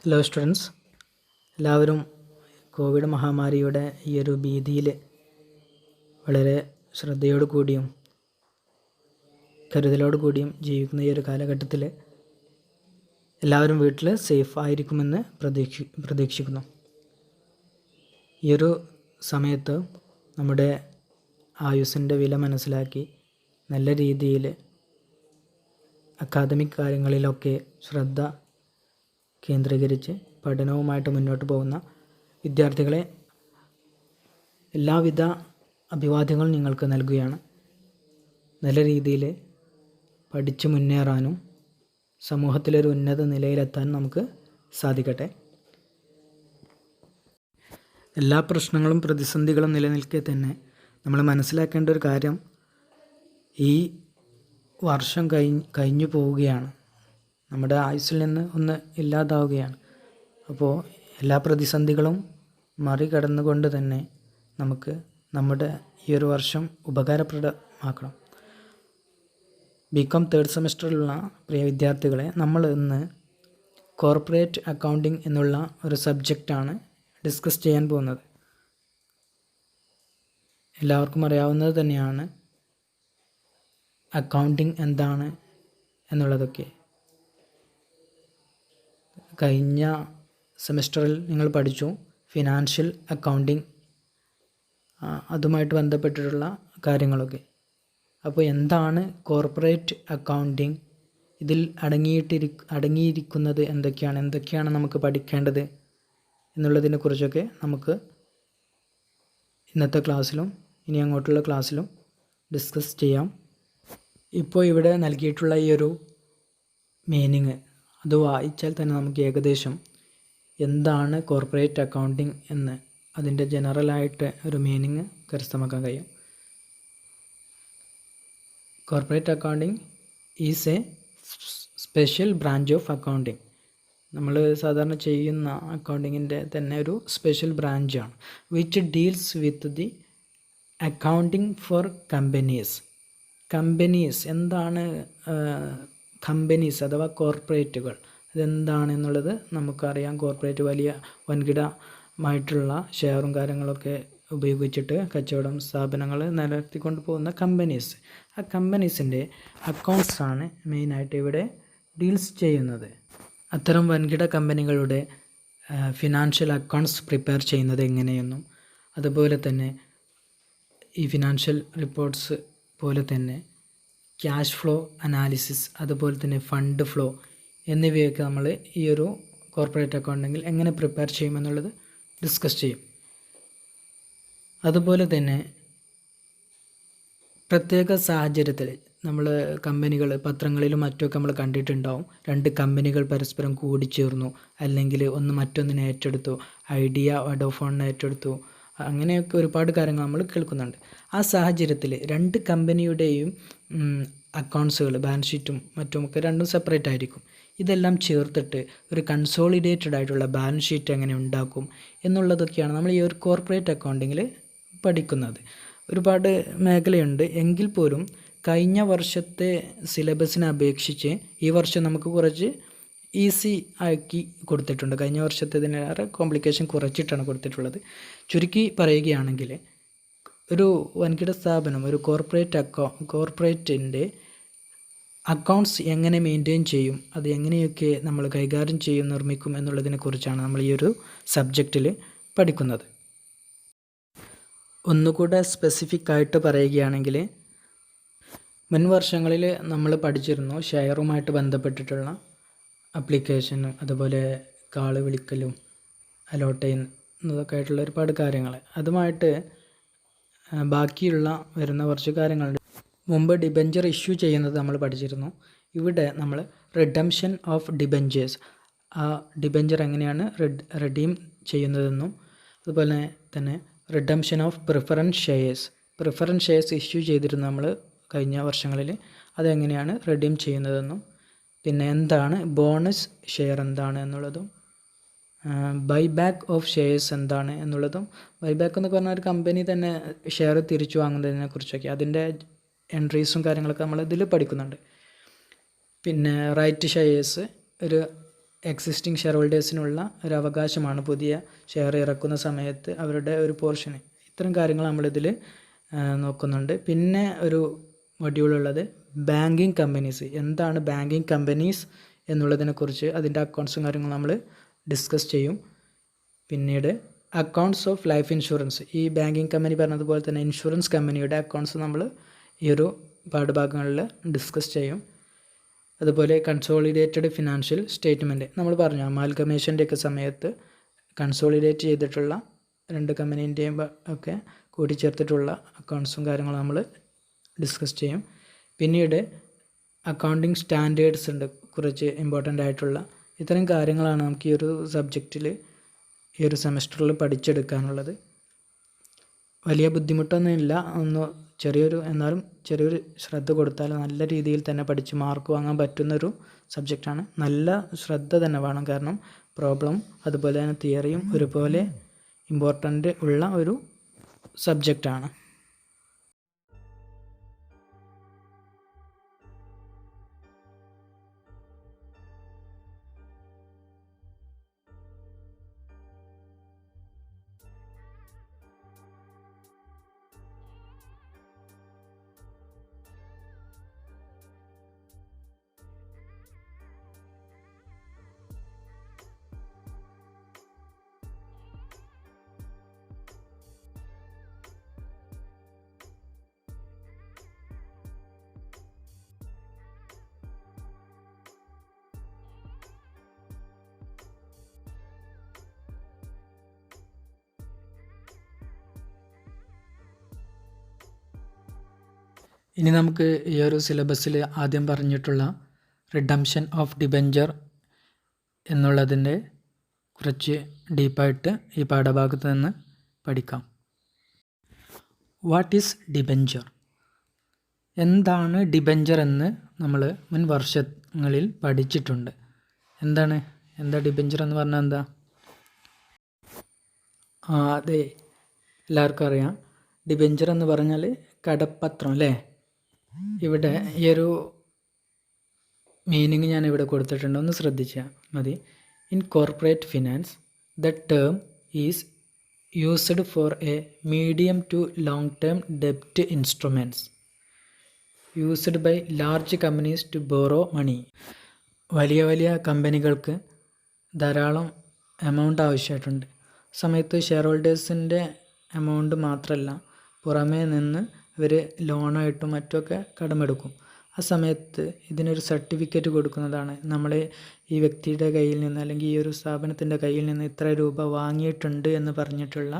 Hello students, എല്ലാവരും Covid മഹാമാരിയുടെ ഈ ഒരു ഭീതിയിൽ വളരെ ശ്രദ്ധയോടു കൂടിയും കരുതലോടു കൂടിയും ജീവിക്കുന്ന ഈ ഒരു കാലഘട്ടത്തിൽ എല്ലാവരും വീട്ടിൽ സേഫ് ആയിരിക്കുമെന്ന് പ്രതീക്ഷിക്കുന്നു. ഈ ഒരു സമയത്ത് നമ്മുടെ ആയുസ്സിൻ്റെ വില മനസ്സിലാക്കി നല്ല രീതിയിൽ അക്കാദമിക് കാര്യങ്ങളിലൊക്കെ ശ്രദ്ധ കേന്ദ്രീകരിച്ച് പഠനവുമായിട്ട് മുന്നോട്ട് പോകുന്ന വിദ്യാർത്ഥികളെ എല്ലാവിധ അഭിവാദ്യങ്ങളും നിങ്ങൾക്ക് നൽകുകയാണ്. നല്ല രീതിയിൽ പഠിച്ച് മുന്നേറാനും സമൂഹത്തിലൊരു ഉന്നത നിലയിലെത്താൻ നമുക്ക് സാധിക്കട്ടെ. എല്ലാ പ്രശ്നങ്ങളും പ്രതിസന്ധികളും നിലനിൽക്കെ തന്നെ നമ്മൾ മനസ്സിലാക്കേണ്ട ഒരു കാര്യം, ഈ വർഷം കഴിഞ്ഞു പോവുകയാണ്, നമ്മുടെ ആയുസ്സിൽ നിന്ന് ഒന്ന് ഇല്ലാതാവുകയാണ്. അപ്പോൾ എല്ലാ പ്രതിസന്ധികളും മറികടന്നുകൊണ്ട് തന്നെ നമുക്ക് നമ്മുടെ ഈ ഒരു വർഷം ഉപകാരപ്രദമാക്കണം. ബികോം തേർഡ് സെമസ്റ്ററിലുള്ള പ്രിയ വിദ്യാർത്ഥികളെ, നമ്മൾ ഇന്ന് കോർപ്പറേറ്റ് അക്കൗണ്ടിംഗ് എന്നുള്ള ഒരു സബ്ജക്റ്റാണ് ഡിസ്കസ് ചെയ്യാൻ പോകുന്നത്. എല്ലാവർക്കും അറിയാവുന്നത് തന്നെയാണ് അക്കൗണ്ടിംഗ് എന്താണ് എന്നുള്ളതൊക്കെ. കഴിഞ്ഞ സെമസ്റ്ററിൽ നിങ്ങൾ പഠിച്ചു ഫിനാൻഷ്യൽ അക്കൗണ്ടിംഗ്, അതുമായിട്ട് ബന്ധപ്പെട്ടിട്ടുള്ള കാര്യങ്ങളൊക്കെ. അപ്പോൾ എന്താണ് കോർപ്പറേറ്റ് അക്കൗണ്ടിംഗ്, ഇതിൽ അടങ്ങിയിരിക്കുന്നത് എന്തൊക്കെയാണ് നമുക്ക് പഠിക്കേണ്ടത് എന്നുള്ളതിനെക്കുറിച്ചൊക്കെ നമുക്ക് ഇന്നത്തെ ക്ലാസ്സിലും ഇനി അങ്ങോട്ടുള്ള ക്ലാസ്സിലും ഡിസ്കസ് ചെയ്യാം. ഇപ്പോൾ ഇവിടെ നൽകിയിട്ടുള്ള ഈ ഒരു മീനിങ് അത് വായിച്ചാൽ തന്നെ നമുക്ക് ഏകദേശം എന്താണ് കോർപ്പറേറ്റ് അക്കൗണ്ടിംഗ് എന്ന് അതിൻ്റെ ജനറലായിട്ട് ഒരു മീനിങ് കരസ്ഥമാക്കാൻ കഴിയും. Corporate accounting is a special branch of accounting. നമ്മൾ സാധാരണ ചെയ്യുന്ന അക്കൗണ്ടിങ്ങിൻ്റെ തന്നെ ഒരു സ്പെഷ്യൽ ബ്രാഞ്ചാണ്. Which deals with the accounting for companies. എന്താണ് കമ്പനീസ് അഥവാ കോർപ്പറേറ്റുകൾ, അതെന്താണെന്നുള്ളത് നമുക്കറിയാം. കോർപ്പറേറ്റ് വലിയ വൻകിടമായിട്ടുള്ള ഷെയറും കാര്യങ്ങളൊക്കെ ഉപയോഗിച്ചിട്ട് കച്ചവടം സ്ഥാപനങ്ങൾ നടത്തിക്കൊണ്ട് പോകുന്ന കമ്പനീസ്. ആ കമ്പനീസിൻ്റെ അക്കൗണ്ട്സാണ് മെയിനായിട്ട് ഇവിടെ ഡീൽസ് ചെയ്യുന്നത്. അത്തരം വൻകിട കമ്പനികളുടെ ഫിനാൻഷ്യൽ അക്കൗണ്ട്സ് പ്രിപ്പയർ ചെയ്യുന്നത് എങ്ങനെയെന്നും, അതുപോലെ തന്നെ ഈ ഫിനാൻഷ്യൽ റിപ്പോർട്ട്സ് പോലെ തന്നെ ക്യാഷ് ഫ്ലോ അനാലിസിസ്, അതുപോലെ തന്നെ ഫണ്ട് ഫ്ലോ എന്നിവയൊക്കെ നമ്മൾ ഈ ഒരു കോർപ്പറേറ്റ് അക്കൗണ്ടിങ്ങിൽ എങ്ങനെ പ്രിപ്പയർ ചെയ്യുമെന്നുള്ളത് ഡിസ്കസ് ചെയ്യും. അതുപോലെ തന്നെ പ്രത്യേക സാഹചര്യത്തിൽ നമ്മൾ കമ്പനികൾ പത്രങ്ങളിലും മറ്റുമൊക്കെ നമ്മൾ കണ്ടിട്ടുണ്ടാവും. രണ്ട് കമ്പനികൾ പരസ്പരം കൂടിച്ചേർന്നു, അല്ലെങ്കിൽ ഒന്ന് മറ്റൊന്നിനെ ഏറ്റെടുത്തു, ഐഡിയ വോഡാഫോണിനെ ഏറ്റെടുത്തു, അങ്ങനെയൊക്കെ ഒരുപാട് കാര്യങ്ങൾ നമ്മൾ കേൾക്കുന്നുണ്ട്. ആ സാഹചര്യത്തിൽ രണ്ട് കമ്പനിയുടെയും അക്കൗണ്ട്സുകൾ, ബാലൻസ് ഷീറ്റും മറ്റുമൊക്കെ രണ്ടും സെപ്പറേറ്റ് ആയിരിക്കും. ഇതെല്ലാം ചേർത്തിട്ട് ഒരു കൺസോളിഡേറ്റഡ് ആയിട്ടുള്ള ബാലൻസ് ഷീറ്റ് എങ്ങനെ ഉണ്ടാക്കും എന്നുള്ളതൊക്കെയാണ് നമ്മൾ ഈ ഒരു കോർപ്പറേറ്റ് അക്കൗണ്ടിങ്ങിൽ പഠിക്കുന്നത്. ഒരുപാട് മേഖലയുണ്ട്. എങ്കിൽ പോലും കഴിഞ്ഞ വർഷത്തെ സിലബസിനെ അപേക്ഷിച്ച് ഈ വർഷം നമുക്ക് കുറച്ച് ഈസി ആക്കി കൊടുത്തിട്ടുണ്ട്. കഴിഞ്ഞ വർഷത്തേതിനേറെ കോംപ്ലിക്കേഷൻ കുറച്ചിട്ടാണ് കൊടുത്തിട്ടുള്ളത്. ചുരുക്കി പറയുകയാണെങ്കിൽ, ഒരു വൻകിട സ്ഥാപനം, ഒരു കോർപ്പറേറ്റിൻ്റെ അക്കൗണ്ട്സ് എങ്ങനെ മെയിൻറ്റെയിൻ ചെയ്യും, അത് എങ്ങനെയൊക്കെ നമ്മൾ കൈകാര്യം ചെയ്യും, നിർമ്മിക്കും എന്നുള്ളതിനെക്കുറിച്ചാണ് നമ്മൾ ഈ ഒരു സബ്ജക്റ്റിൽ പഠിക്കുന്നത്. ഒന്നുകൂടെ സ്പെസിഫിക് ആയിട്ട് പറയുകയാണെങ്കിൽ, മുൻ വർഷങ്ങളിൽ നമ്മൾ പഠിച്ചിരുന്നു ഷെയറുമായിട്ട് ബന്ധപ്പെട്ടിട്ടുള്ള അപ്ലിക്കേഷനും അതുപോലെ കാള് വിളിക്കലും അലോട്ട് ചെയ്യുന്നതൊക്കെ ആയിട്ടുള്ള ഒരുപാട് കാര്യങ്ങൾ. അതുമായിട്ട് ബാക്കിയുള്ള വരുന്ന കുറച്ച് കാര്യങ്ങളുണ്ട്. മുമ്പ് ഡിബഞ്ചർ ഇഷ്യൂ ചെയ്യുന്നത് നമ്മൾ പഠിച്ചിരുന്നു. ഇവിടെ നമ്മൾ റിഡംഷൻ ഓഫ് ഡിബഞ്ചേഴ്സ്, ആ ഡിബഞ്ചർ എങ്ങനെയാണ് റിഡീം ചെയ്യുന്നതെന്നും, അതുപോലെ തന്നെ redemption of preference shares issue ചെയ്തിരുന്നു നമ്മൾ കഴിഞ്ഞ വർഷങ്ങളിൽ, അതെങ്ങനെയാണ് റിഡീം ചെയ്യുന്നതെന്നും, പിന്നെ എന്താണ് ബോണസ് ഷെയർ എന്താണ് എന്നുള്ളതും, ബൈബാക്ക് ഓഫ് ഷെയർസ് എന്താണ് എന്നുള്ളതും. ബൈബാക്ക് എന്നൊക്കെ പറഞ്ഞാൽ ഒരു കമ്പനി തന്നെ ഷെയർ തിരിച്ചു വാങ്ങുന്നതിനെ കുറിച്ചൊക്കെ, അതിൻ്റെ എൻട്രീസും കാര്യങ്ങളൊക്കെ നമ്മൾ ഇതിൽ പഠിക്കുന്നുണ്ട്. പിന്നെ റൈറ്റ് ഷെയർസ്, ഒരു എക്സിസ്റ്റിംഗ് ഷെയർ ഹോൾഡേഴ്സിനുള്ള ഒരു അവകാശമാണ് പുതിയ ഷെയർ ഇറക്കുന്ന സമയത്ത് അവരുടെ ഒരു പോർഷന്. ഇത്തരം കാര്യങ്ങൾ നമ്മളിതിൽ നോക്കുന്നുണ്ട്. പിന്നെ ഒരു മൊഡ്യൂളുള്ളത് ബാങ്കിങ് കമ്പനീസ്. എന്താണ് ബാങ്കിങ് കമ്പനീസ് എന്നുള്ളതിനെക്കുറിച്ച് അതിൻ്റെ അക്കൗണ്ട്സും കാര്യങ്ങളും നമ്മൾ ഡിസ്കസ് ചെയ്യും. പിന്നീട് അക്കൗണ്ട്സ് ഓഫ് ലൈഫ് ഇൻഷുറൻസ്. ഈ ബാങ്കിങ് കമ്പനി പറഞ്ഞതുപോലെ തന്നെ ഇൻഷുറൻസ് കമ്പനിയുടെ അക്കൗണ്ട്സ് നമ്മൾ ഈ ഒരു പാഠഭാഗങ്ങളിൽ ഡിസ്കസ് ചെയ്യും. അതുപോലെ കൺസോളിഡേറ്റഡ് ഫിനാൻഷ്യൽ സ്റ്റേറ്റ്മെൻറ്റ് നമ്മൾ പറഞ്ഞു, അമാൽഗമേഷൻ്റെയൊക്കെ സമയത്ത് കൺസോളിഡേറ്റ് ചെയ്തിട്ടുള്ള രണ്ട് കമ്പനീൻ്റെയും ഒക്കെ കൂട്ടിച്ചേർത്തിട്ടുള്ള അക്കൗണ്ട്സും കാര്യങ്ങളും നമ്മൾ ഡിസ്കസ് ചെയ്യും. പിന്നീട് അക്കൗണ്ടിങ് സ്റ്റാൻഡേർഡ്സ് ഉണ്ട്, കുറച്ച് ഇമ്പോർട്ടൻ്റ് ആയിട്ടുള്ള. ഇത്തരം കാര്യങ്ങളാണ് നമുക്ക് ഈ ഒരു സബ്ജക്റ്റിൽ ഈ ഒരു സെമസ്റ്ററിൽ പഠിച്ചെടുക്കാനുള്ളത്. വലിയ ബുദ്ധിമുട്ടൊന്നുമില്ല, എന്നാലും ചെറിയൊരു ശ്രദ്ധ കൊടുത്താൽ നല്ല രീതിയിൽ തന്നെ പഠിച്ച് മാർക്ക് വാങ്ങാൻ പറ്റുന്നൊരു സബ്ജക്റ്റാണ്. നല്ല ശ്രദ്ധ തന്നെ വേണം, കാരണം പ്രോബ്ലം അതുപോലെ തന്നെ തിയറിയും ഒരുപോലെ ഇമ്പോർട്ടൻ്റ് ഉള്ള ഒരു സബ്ജക്റ്റാണ്. ഇനി നമുക്ക് ഈ ഒരു സിലബസിൽ ആദ്യം പറഞ്ഞിട്ടുള്ള റിഡംഷൻ ഓഫ് ഡിബെഞ്ചർ എന്നുള്ളതിൻ്റെ കുറച്ച് ഡീപ്പായിട്ട് ഈ പാഠഭാഗത്ത് നിന്ന് പഠിക്കാം. What is debenture? എന്താണ് ഡിബെഞ്ചർ എന്ന് നമ്മൾ മുൻ വർഷങ്ങളിൽ പഠിച്ചിട്ടുണ്ട്. എന്താ ഡിബെഞ്ചർ എന്ന് പറഞ്ഞാൽ എന്താ? അതെ, എല്ലാവർക്കും അറിയാം. ഡിബെഞ്ചർ എന്ന് പറഞ്ഞാൽ കടപ്പത്രം അല്ലേ? ഇവിടെ ഈ ഒരു മീനിങ് ഞാൻ ഇവിടെ കൊടുത്തിട്ടുണ്ട്, ഒന്ന് ശ്രദ്ധിച്ചാൽ മതി. In corporate finance the term is used for a medium to long term ഡെബ്റ്റ് instruments used by large companies to borrow money. വലിയ കമ്പനികൾക്ക് ധാരാളം എമൗണ്ട് ആവശ്യമായിട്ടുണ്ട്. സമയത്ത് ഷെയർ ഹോൾഡേഴ്സിൻ്റെ എമൗണ്ട് മാത്രമല്ല, പുറമേ നിന്ന് ഇവർ ലോണായിട്ടും മറ്റുമൊക്കെ കടമെടുക്കും. ആ സമയത്ത് ഇതിനൊരു സർട്ടിഫിക്കറ്റ് കൊടുക്കുന്നതാണ്. നമ്മൾ ഈ വ്യക്തിയുടെ കയ്യിൽ നിന്ന് അല്ലെങ്കിൽ ഈ ഒരു സ്ഥാപനത്തിൻ്റെ കയ്യിൽ നിന്ന് ഇത്ര രൂപ വാങ്ങിയിട്ടുണ്ട് എന്ന് പറഞ്ഞിട്ടുള്ള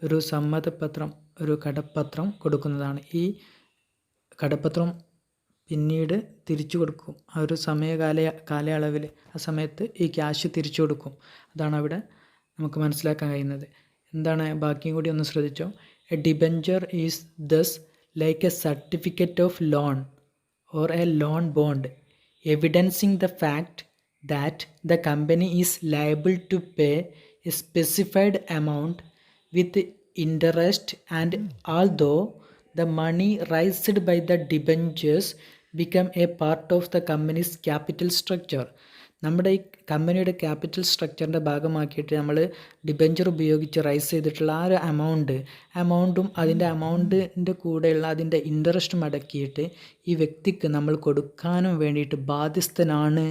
ഒരു സമ്മതപത്രം, ഒരു കടപ്പത്രം കൊടുക്കുന്നതാണ്. ഈ കടപ്പത്രം പിന്നീട് തിരിച്ചു കൊടുക്കും. ആ ഒരു കാലയളവിൽ ആ സമയത്ത് ഈ ക്യാഷ് തിരിച്ചു കൊടുക്കും. അതാണ് അവിടെ നമുക്ക് മനസ്സിലാക്കാൻ കഴിയുന്നത്. എന്താണ് ബാക്കിയും കൂടി ഒന്ന് ശ്രദ്ധിച്ചോ. A debenture is thus like a certificate of loan or a loan bond evidencing the fact that the company is liable to pay a specified amount with interest, and although the money raised by the debentures become a part of the company's capital structure. നമ്മുടെ ഈ കമ്പനിയുടെ capital സ്ട്രക്ചറിൻ്റെ ഭാഗമാക്കിയിട്ട് നമ്മൾ debenture ഉപയോഗിച്ച് rice ചെയ്തിട്ടുള്ള ആ ഒരു എമൗണ്ടും അതിൻ്റെ എമൗണ്ടിൻ്റെ കൂടെയുള്ള അതിൻ്റെ ഇൻട്രസ്റ്റും അടക്കിയിട്ട് ഈ വ്യക്തിക്ക് നമ്മൾ കൊടുക്കാനും വേണ്ടിയിട്ട് ബാധ്യസ്ഥനാണ്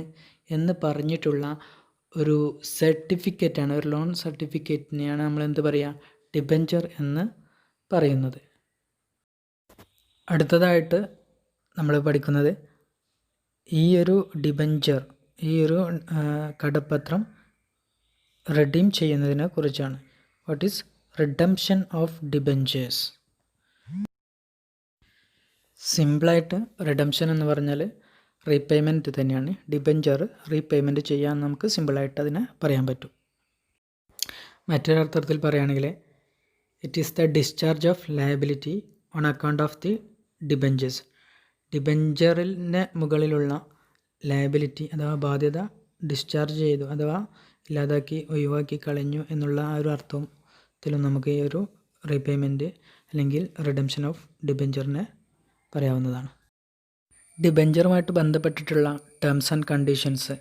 എന്ന് പറഞ്ഞിട്ടുള്ള ഒരു സർട്ടിഫിക്കറ്റാണ്, ഒരു ലോൺ സർട്ടിഫിക്കറ്റിനെയാണ് നമ്മൾ എന്ത് പറയുക, ഡിബെഞ്ചർ എന്ന് പറയുന്നത്. അടുത്തതായിട്ട് നമ്മൾ പഠിക്കുന്നത് ഈ ഒരു ഡിബെഞ്ചർ, ഈ ഒരു കടപ്പത്രം റിഡീം ചെയ്യുന്നതിനെ കുറിച്ചാണ്. What is redemption of debentures? സിമ്പിളായിട്ട് റിഡംഷൻ എന്ന് പറഞ്ഞാൽ റീപേയ്മെൻറ്റ് തന്നെയാണ്. ഡിബെഞ്ചർ റീപേയ്മെൻറ്റ് ചെയ്യാൻ നമുക്ക് സിമ്പിളായിട്ട് അതിനെ പറയാൻ പറ്റും. മറ്റൊരർത്ഥത്തിൽ പറയുകയാണെങ്കിൽ it is the discharge of liability on account of the debentures. ഡിബെഞ്ചറിന് മുകളിലുള്ള ലയബിലിറ്റി അഥവാ ബാധ്യത ഡിസ്ചാർജ് ചെയ്തു അഥവാ ഇല്ലാതാക്കി ഒഴിവാക്കി കളഞ്ഞു എന്നുള്ള ആ ഒരു അർത്ഥത്തിലും നമുക്ക് ഈ ഒരു റീപേയ്മെൻറ്റ് അല്ലെങ്കിൽ റിഡംഷൻ ഓഫ് ഡിബെഞ്ചറിനെ പറയാവുന്നതാണ്. ഡിബെഞ്ചറുമായിട്ട് ബന്ധപ്പെട്ടിട്ടുള്ള ടേംസ് ആൻഡ് കണ്ടീഷൻസ്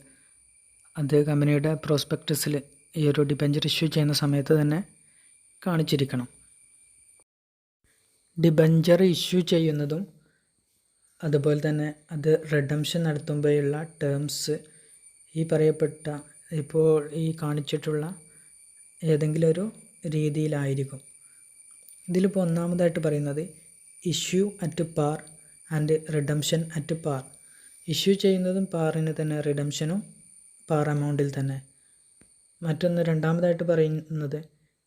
അത് കമ്പനിയുടെ പ്രോസ്പെക്ടസിൽ ഈ ഒരു ഡിബഞ്ചർ ഇഷ്യൂ ചെയ്യുന്ന സമയത്ത് തന്നെ കാണിച്ചിരിക്കണം. ഡിബഞ്ചർ ഇഷ്യൂ ചെയ്യുന്നതും അതുപോലെ തന്നെ അത് റിഡംഷൻ നടത്തുമ്പോഴുള്ള ടേംസ് ഈ പറയപ്പെട്ട ഇപ്പോൾ ഈ കാണിച്ചിട്ടുള്ള ഏതെങ്കിലും ഒരു രീതിയിലായിരിക്കും. ഇതിലിപ്പോൾ ഒന്നാമതായിട്ട് പറയുന്നത് issue at par and redemption at par. Issue ചെയ്യുന്നതും പാറിന് തന്നെ, റിഡംഷനും പാർ എമൗണ്ടിൽ തന്നെ. മറ്റൊന്ന് രണ്ടാമതായിട്ട് പറയുന്നത്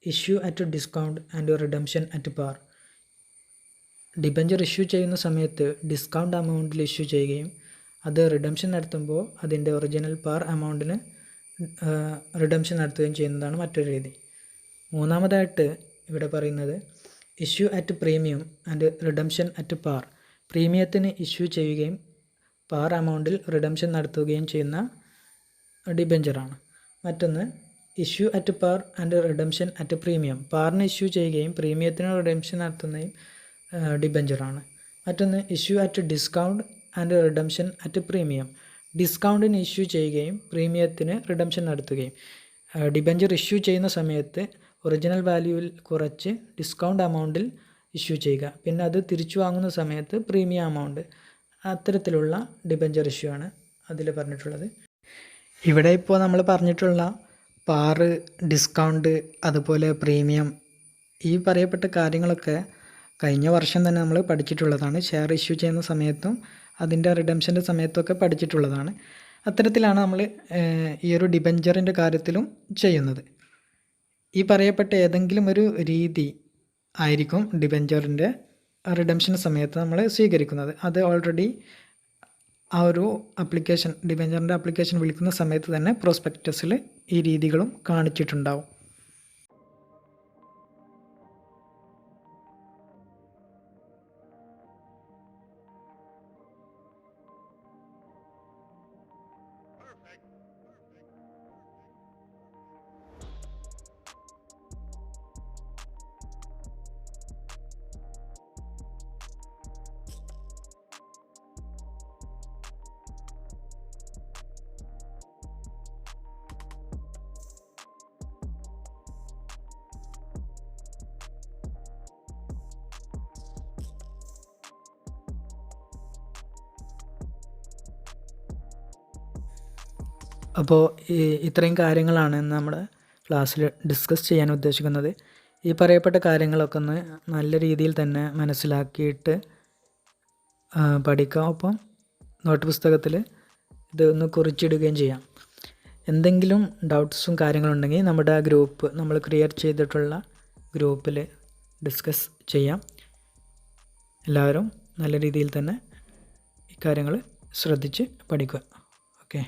issue at discount and redemption at par. Debenture issue ചെയ്യുന്ന സമയത്ത് ഡിസ്കൗണ്ട് എമൗണ്ടിൽ ഇഷ്യൂ ചെയ്യുകയും അത് റിഡംഷൻ നടത്തുമ്പോൾ അതിൻ്റെ ഒറിജിനൽ പാർ എമൗണ്ടിന് റിഡംഷൻ നടത്തുകയും ചെയ്യുന്നതാണ് മറ്റൊരു രീതി. മൂന്നാമതായിട്ട് ഇവിടെ പറയുന്നത് issue at premium and redemption at par. പ്രീമിയത്തിന് ഇഷ്യൂ ചെയ്യുകയും പാർ എമൗണ്ടിൽ റിഡംഷൻ നടത്തുകയും ചെയ്യുന്ന ഡിബഞ്ചറാണ്. മറ്റൊന്ന് issue at par and redemption at premium. പാറിന് ഇഷ്യൂ ചെയ്യുകയും പ്രീമിയത്തിന് റിഡംഷൻ നടത്തുന്നതും ഡിബഞ്ചറാണ്. മറ്റൊന്ന് issue at discount and redemption at premium. ഡിസ്കൗണ്ടിന് ഇഷ്യൂ ചെയ്യുകയും പ്രീമിയത്തിന് റിഡംഷൻ നടത്തുകയും. ഡിബഞ്ചർ ഇഷ്യൂ ചെയ്യുന്ന സമയത്ത് ഒറിജിനൽ വാല്യൂവിൽ കുറച്ച് ഡിസ്കൗണ്ട് എമൗണ്ടിൽ ഇഷ്യൂ ചെയ്യുക, പിന്നെ അത് തിരിച്ചു വാങ്ങുന്ന സമയത്ത് പ്രീമിയം എമൗണ്ട്. അത്തരത്തിലുള്ള ഡിബഞ്ചർ ഇഷ്യൂ ആണ് അതിൽ പറഞ്ഞിട്ടുള്ളത്. ഇവിടെ ഇപ്പോൾ നമ്മൾ പറഞ്ഞിട്ടുള്ള പാറ്, ഡിസ്കൗണ്ട്, അതുപോലെ പ്രീമിയം, ഈ പറയപ്പെട്ട കാര്യങ്ങളൊക്കെ കഴിഞ്ഞ വർഷം തന്നെ നമ്മൾ പഠിച്ചിട്ടുള്ളതാണ്. ഷെയർ ഇഷ്യൂ ചെയ്യുന്ന സമയത്തും അതിൻ്റെ റിഡംഷൻ്റെ സമയത്തൊക്കെ പഠിച്ചിട്ടുള്ളതാണ്. അത്തരത്തിലാണ് നമ്മൾ ഈ ഒരു ഡിബഞ്ചറിൻ്റെ കാര്യത്തിലും ചെയ്യുന്നത്. ഈ പറയപ്പെട്ട ഏതെങ്കിലും ഒരു രീതി ആയിരിക്കും ഡിബഞ്ചറിൻ്റെ റിഡംഷൻ സമയത്ത് നമ്മൾ സ്വീകരിക്കുന്നത്. അത് ഓൾറെഡി ആ ഒരു ആപ്ലിക്കേഷൻ, ഡിബഞ്ചറിൻ്റെ ആപ്ലിക്കേഷൻ വിളിക്കുന്ന സമയത്ത് തന്നെ പ്രോസ്പെക്ടസിൽ ഈ രീതികളും കാണിച്ചിട്ടുണ്ടാവും. അപ്പോൾ ഇത്രയും കാര്യങ്ങളാണ് നമ്മുടെ ക്ലാസ്സിൽ ഡിസ്കസ് ചെയ്യാൻ ഉദ്ദേശിക്കുന്നത്. ഈ പറയപ്പെട്ട കാര്യങ്ങളൊക്കെ ഒന്ന് നല്ല രീതിയിൽ തന്നെ മനസ്സിലാക്കിയിട്ട് പഠിക്കാം. ഒപ്പം നോട്ട് പുസ്തകത്തിൽ ഇതൊന്ന് കുറിച്ചിടുകയും ചെയ്യാം. എന്തെങ്കിലും ഡൗട്ട്സും കാര്യങ്ങളുണ്ടെങ്കിൽ നമ്മുടെ ഗ്രൂപ്പ്, നമ്മൾ ക്രിയേറ്റ് ചെയ്തിട്ടുള്ള ഗ്രൂപ്പിൽ ഡിസ്കസ് ചെയ്യാം. എല്ലാവരും നല്ല രീതിയിൽ തന്നെ ഇക്കാര്യങ്ങൾ ശ്രദ്ധിച്ച് പഠിക്കുക. ഓക്കെ.